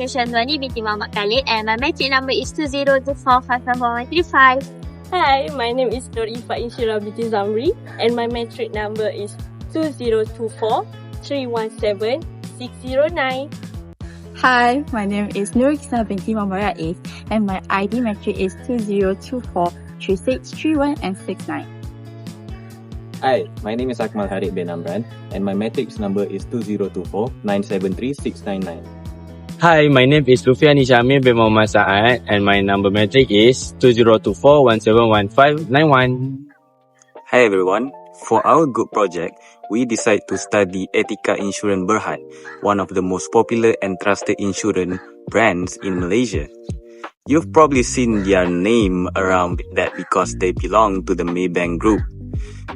Institution 20 binti Muhammad Khalid, and my matric number is 2024554135. Hi, my name is Etiqa Inshira binti Zamri, and my matric number is 2024317609. Hi, my name is Nuriksa binti Muhammad Rais, and my ID matric is 20243631 and 69. Hi, my name is Akmal Harid bin Amran, and my matrix number is 2024973699. Hi, my name is Lufian Ishamil bin Muhammad Saad, and my number matric is 2024171591. Hi everyone, for our group project, we decided to study Etiqa Insurance Berhad, one of the most popular and trusted insurance brands in Malaysia. You've probably seen their name around that because they belong to the Maybank Group,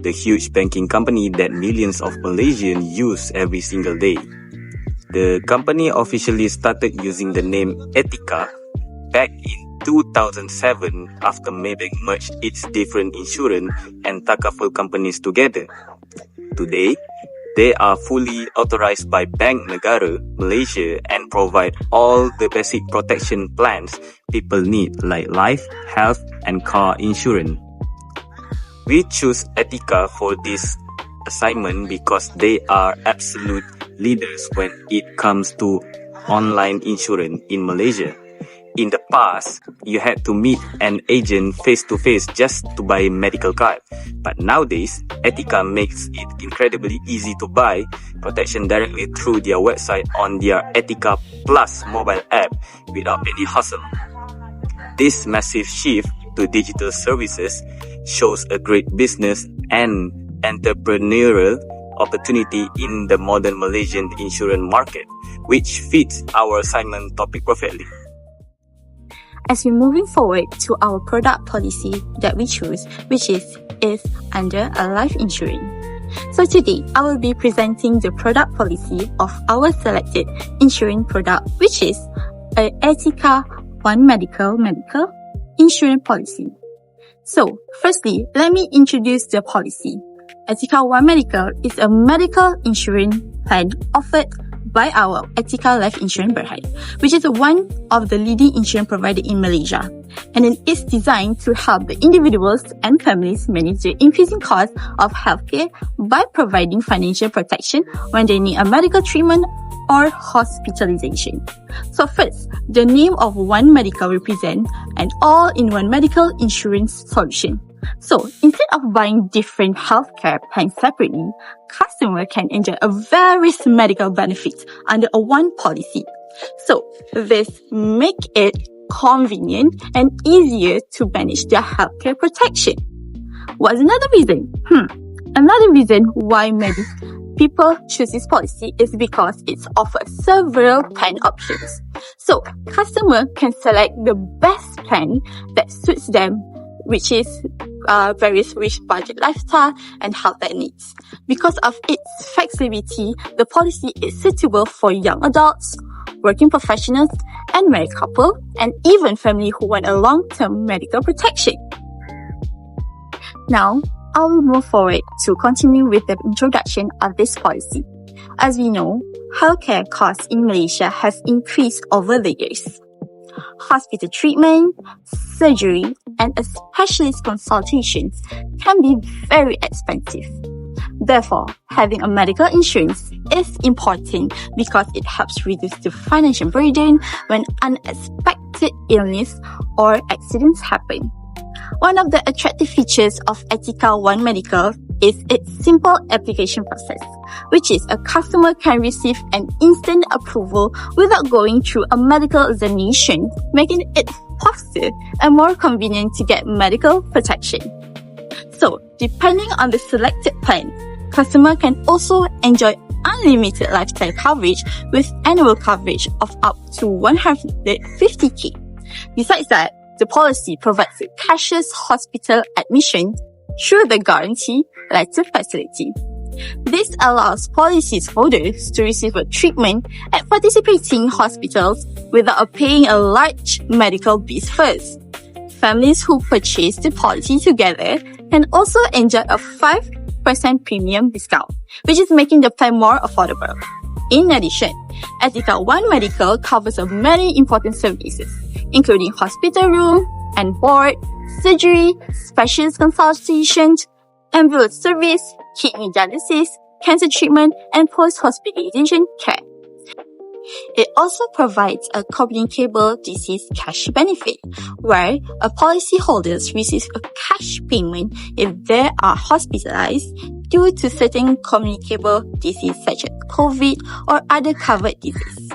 the huge banking company that millions of Malaysians use every single day. The company officially started using the name Etiqa back in 2007 after Maybank merged its different insurance and takaful companies together. Today, they are fully authorized by Bank Negara Malaysia and provide all the basic protection plans people need like life, health and car insurance. We choose Etiqa for this assignment because they are absolute leaders when it comes to online insurance in Malaysia. In the past, you had to meet an agent face-to-face just to buy a medical card. But nowadays, Etiqa makes it incredibly easy to buy protection directly through their website on their Etiqa Plus mobile app without any hassle. This massive shift to digital services shows a great business and entrepreneurial opportunity in the modern Malaysian insurance market, which fits our assignment topic perfectly. As we're moving forward to our product policy that we choose, which is under a life insurance. So today, I will be presenting the product policy of our selected insurance product, which is a Etiqa One Medical insurance policy. So, firstly, let me introduce the policy. Etiqa One Medical is a medical insurance plan offered by our Etiqa Life Insurance Berhad, which is one of the leading insurance providers in Malaysia. And it is designed to help the individuals and families manage the increasing cost of healthcare by providing financial protection when they need a medical treatment or hospitalization. So first, the name of One Medical represents an all-in-one medical insurance solution. So instead of buying different healthcare plans separately, customers can enjoy a various medical benefits under a one policy. So this makes it convenient and easier to manage their healthcare protection. What's another reason? Another reason why people choose this policy is because it offers several plan options. So customers can select the best plan that suits them, which is varies with budget lifestyle and health needs. Because of its flexibility, the policy is suitable for young adults, working professionals, and married couple, and even family who want a long-term medical protection. Now, I will move forward to continue with the introduction of this policy. As we know, healthcare costs in Malaysia has increased over the years. Hospital treatment, surgery, and specialist consultations can be very expensive. Therefore, having a medical insurance is important because it helps reduce the financial burden when unexpected illness or accidents happen. One of the attractive features of Etiqa One Medical is its simple application process, which is a customer can receive an instant approval without going through a medical examination, making it faster and more convenient to get medical protection. So, depending on the selected plan, customer can also enjoy unlimited lifestyle coverage with annual coverage of up to 150k. Besides that, the policy provides a cashless hospital admission through the guarantee letter facility. This allows policyholders to receive a treatment at participating hospitals without paying a large medical bill first. Families who purchase the policy together can also enjoy a 5% premium discount, which is making the plan more affordable. In addition, Etiqa One Medical covers many important services, including hospital room and ward, surgery, specialist consultations, ambulance service, kidney dialysis, cancer treatment, and post-hospitalization care. It also provides a communicable disease cash benefit, where a policyholder receives a cash payment if they are hospitalized due to certain communicable disease such as COVID or other covered disease.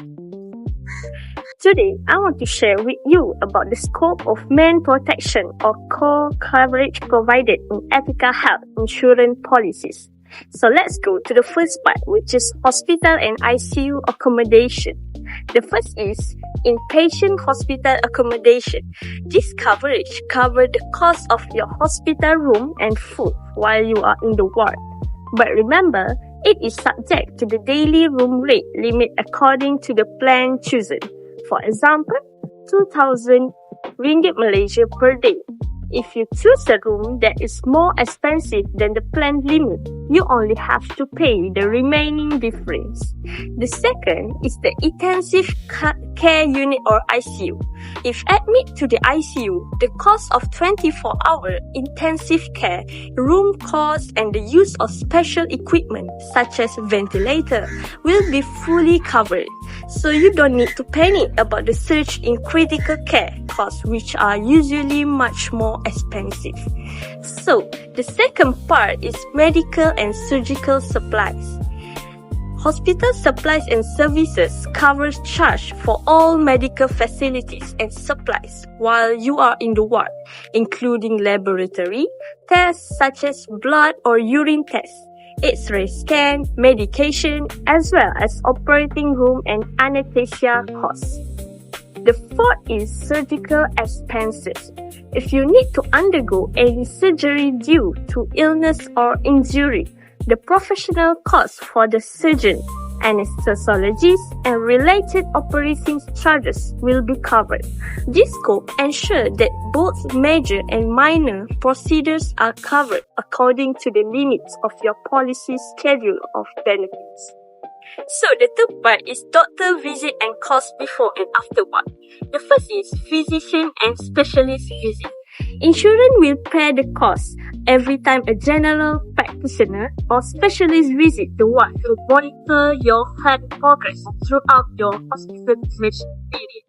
Today, I want to share with you about the scope of main protection or core coverage provided in Etiqa Health insurance policies. So let's go to the first part, which is hospital and ICU accommodation. The first is inpatient hospital accommodation. This coverage covers the cost of your hospital room and food while you are in the ward. But remember, it is subject to the daily room rate limit according to the plan chosen. For example, 2,000 ringgit Malaysia per day. If you choose a room that is more expensive than the planned limit, you only have to pay the remaining difference. The second is the intensive care unit or ICU. If admitted to the ICU, the cost of 24-hour intensive care, room cost, and the use of special equipment such as ventilator will be fully covered. So you don't need to panic about the surge in critical care costs, which are usually much more expensive. So the second part is medical and surgical supplies. Hospital supplies and services covers charge for all medical facilities and supplies while you are in the ward, including laboratory tests such as blood or urine tests, X-ray scan, medication, as well as operating room and anesthesia costs. The fourth is surgical expenses. If you need to undergo any surgery due to illness or injury, the professional costs for the surgeon, anesthesiologist, and related operating charges will be covered. This scope ensures that both major and minor procedures are covered according to the limits of your policy schedule of benefits. So the third part is doctor visit and cost before and afterward. The first is physician and specialist visit. Insurance will pay the cost every time a general practitioner or specialist visit the ward to monitor your health progress throughout your hospitalization period.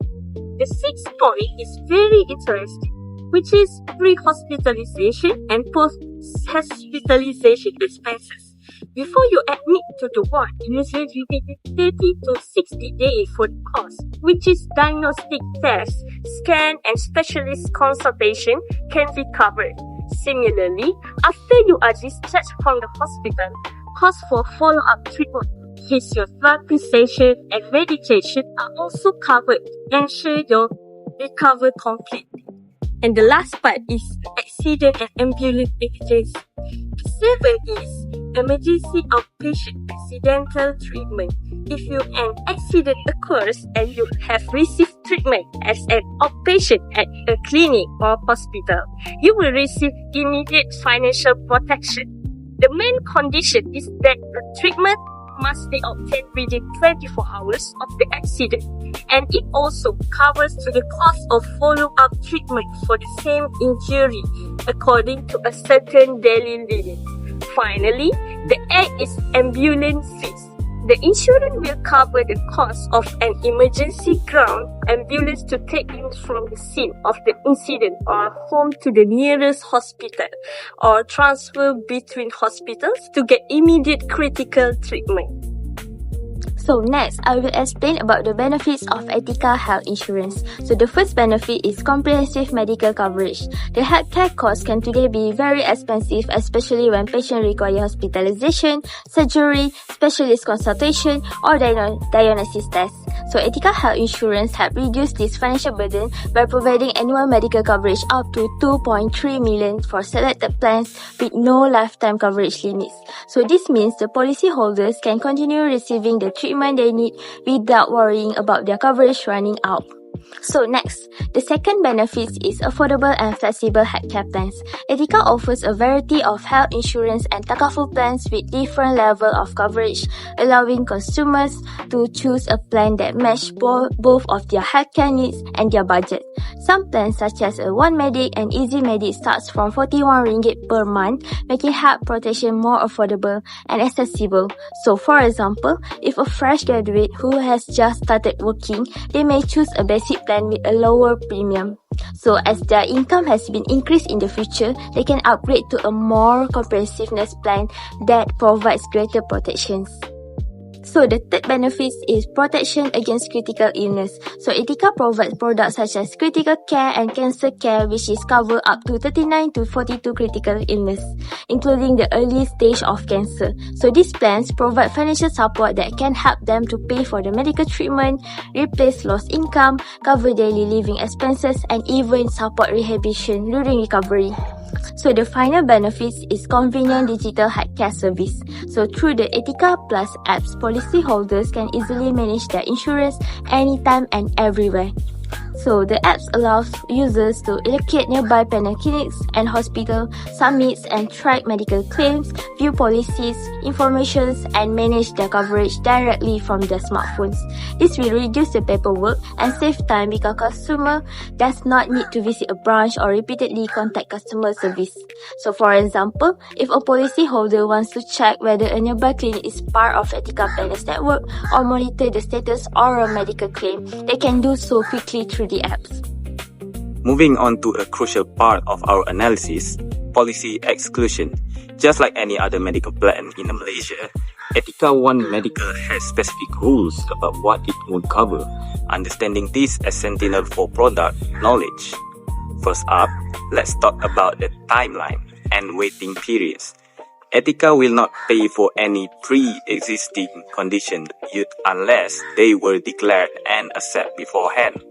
The sixth point is very interesting, which is pre-hospitalization and post-hospitalization expenses. Before you admit to the ward, usually you need 30 to 60 days for the cost, which is diagnostic tests, scan, and specialist consultation can be covered. Similarly, after you are discharged from the hospital, costs for follow-up treatment, physiotherapy session, and medication are also covered to ensure you recover completely. And the last part is accident and ambulance emergency. The seventh is emergency outpatient accidental treatment. If an accident occurs and you have received treatment as an outpatient at a clinic or hospital, you will receive immediate financial protection. The main condition is that the treatment must be obtained within 24 hours of the accident, and it also covers to the cost of follow-up treatment for the same injury according to a certain daily limit. Finally, the eighth is ambulance fees. The insurance will cover the cost of an emergency ground ambulance to take you from the scene of the incident or home to the nearest hospital, or transfer between hospitals to get immediate critical treatment. So next, I will explain about the benefits of Etiqa Health Insurance. So the first benefit is comprehensive medical coverage. The healthcare costs can today be very expensive, especially when patients require hospitalization, surgery, specialist consultation, or diagnosis tests. So Etiqa Health Insurance help reduce this financial burden by providing annual medical coverage up to 2.3 million for selected plans with no lifetime coverage limits. So this means the policyholders can continue receiving the treatment they need without worrying about their coverage running out. So next, the second benefit is affordable and flexible healthcare plans. Etiqa offers a variety of health insurance and takaful plans with different level of coverage, allowing consumers to choose a plan that matches both of their healthcare needs and their budget. Some plans such as a One Medic and Easy Medic starts from RM41 per month, making health protection more affordable and accessible. So for example, if a fresh graduate who has just started working, they may choose a basic plan with a lower premium. So as their income has been increased in the future, they can upgrade to a more comprehensiveness plan that provides greater protections. So the third benefit is protection against critical illness. So Etiqa provides products such as critical care and cancer care, which is covered up to 39 to 42 critical illness, including the early stage of cancer. So these plans provide financial support that can help them to pay for the medical treatment, replace lost income, cover daily living expenses, and even support rehabilitation during recovery. So the final benefit is convenient digital healthcare service. So through the Etiqa Plus apps, policyholders can easily manage their insurance anytime and everywhere. So the apps allows users to locate nearby panel clinics and hospital, submit and track medical claims, view policies, information, and manage their coverage directly from their smartphones. This will reduce the paperwork and save time because consumer does not need to visit a branch or repeatedly contact customer service. So for example, if a policyholder wants to check whether a nearby clinic is part of Etiqa Planners network or monitor the status or a medical claim, they can do so quickly through the apps. Moving on to a crucial part of our analysis, policy exclusion. Just like any other medical plan in Malaysia, Etiqa One Medical has specific rules about what it would cover. Understanding this is essential for product knowledge. First up, let's talk about the timeline and waiting periods. Etiqa will not pay for any pre-existing condition unless they were declared and accepted beforehand.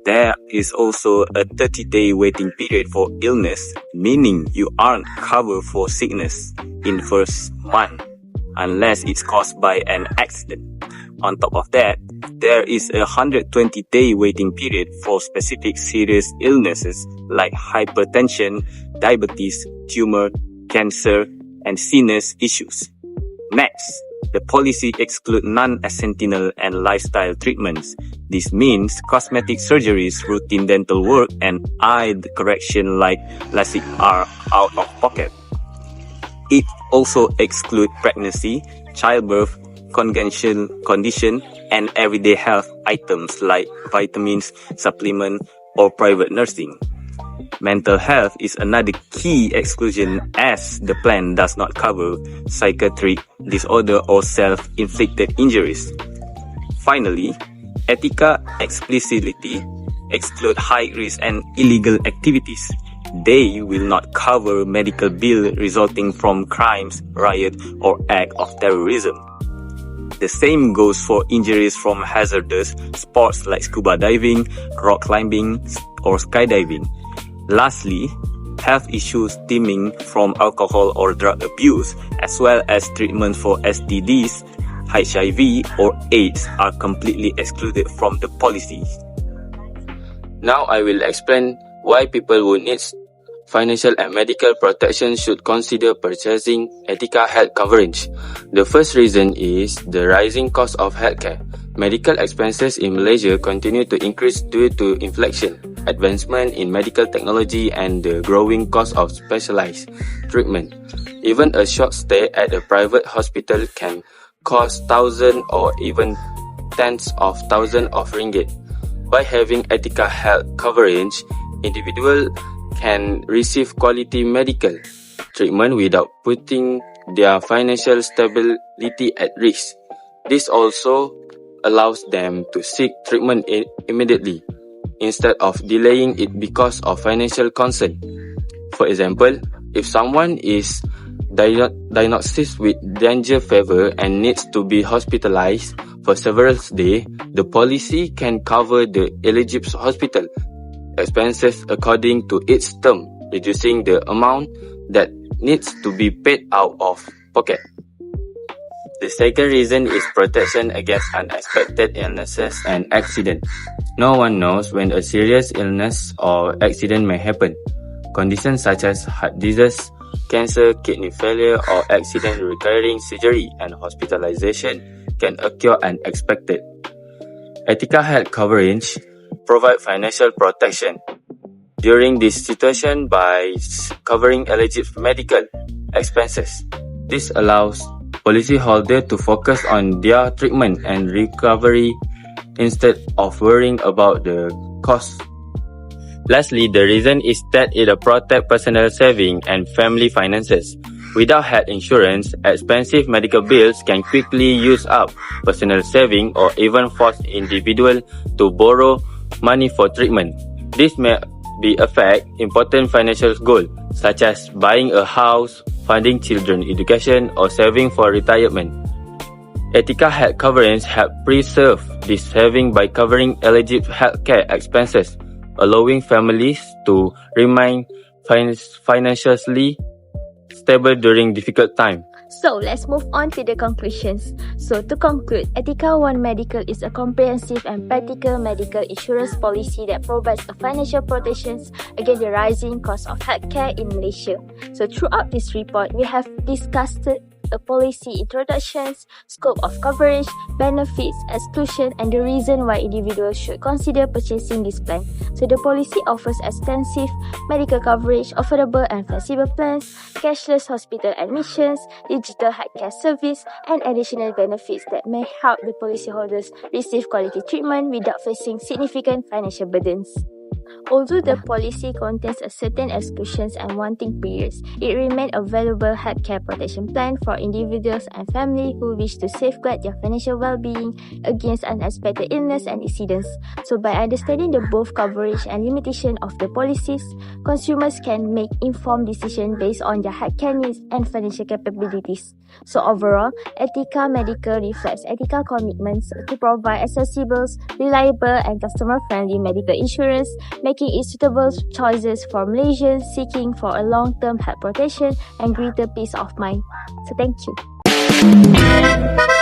There is also a 30-day waiting period for illness, meaning you aren't covered for sickness in first month unless it's caused by an accident. On top of that, there is a 120-day waiting period for specific serious illnesses like hypertension, diabetes, tumor, cancer, and sinus issues. Next, the policy excludes non-essential and lifestyle treatments. This means cosmetic surgeries, routine dental work, and eye correction like LASIK are out of pocket. It also excludes pregnancy, childbirth, congenital condition, and everyday health items like vitamins, supplements, or private nursing. Mental health is another key exclusion as the plan does not cover psychiatric disorder or self-inflicted injuries. Finally, Etiqa explicitly excludes high risk and illegal activities. They will not cover medical bill resulting from crimes, riot, or act of terrorism. The same goes for injuries from hazardous sports like scuba diving, rock climbing, or skydiving. Lastly, health issues stemming from alcohol or drug abuse, as well as treatment for STDs, HIV, or AIDS are completely excluded from the policies. Now I will explain why people who need financial and medical protection should consider purchasing Etiqa health coverage. The first reason is the rising cost of healthcare. Medical expenses in Malaysia continue to increase due to inflation, advancement in medical technology, and the growing cost of specialized treatment. Even a short stay at a private hospital can cost thousands or even tens of thousands of ringgit. By having Etiqa health coverage, individuals can receive quality medical treatment without putting their financial stability at risk. This also allows them to seek treatment immediately instead of delaying it because of financial concern. For example, if someone is diagnosed with dengue fever and needs to be hospitalized for several days, the policy can cover the eligible hospital expenses according to its term, reducing the amount that needs to be paid out of pocket. The second reason is protection against unexpected illnesses and accidents. No one knows when a serious illness or accident may happen. Conditions such as heart disease, cancer, kidney failure, or accident requiring surgery and hospitalization can occur unexpected. Etiqa health coverage provide financial protection during this situation by covering eligible medical expenses. This allows policyholders to focus on their treatment and recovery instead of worrying about the cost. Lastly, the reason is that it protects personal savings and family finances. Without health insurance, expensive medical bills can quickly use up personal savings or even force individuals to borrow money for treatment. This may affect important financial goals such as buying a house, funding children's education, or saving for retirement. Etiqa health coverage helps preserve this saving by covering eligible healthcare expenses, allowing families to remain financially stable during difficult times. So let's move on to the conclusions. So to conclude, Etiqa One Medical is a comprehensive and practical medical insurance policy that provides a financial protection against the rising cost of healthcare in Malaysia. So throughout this report, we have discussed a policy introductions, scope of coverage, benefits, exclusion, and the reason why individuals should consider purchasing this plan. So the policy offers extensive medical coverage, affordable and flexible plans, cashless hospital admissions, digital healthcare service, and additional benefits that may help the policyholders receive quality treatment without facing significant financial burdens. Although the policy contains a certain exclusions and wanting periods, it remains a valuable healthcare protection plan for individuals and families who wish to safeguard their financial well-being against unexpected illness and accidents. So by understanding the both coverage and limitation of the policies, consumers can make informed decisions based on their healthcare needs and financial capabilities. So overall, Etiqa Medical reflects Etiqa commitments to provide accessible, reliable and customer-friendly medical insurance, making it suitable choices for Malaysians seeking for a long-term health protection and greater peace of mind. So thank you.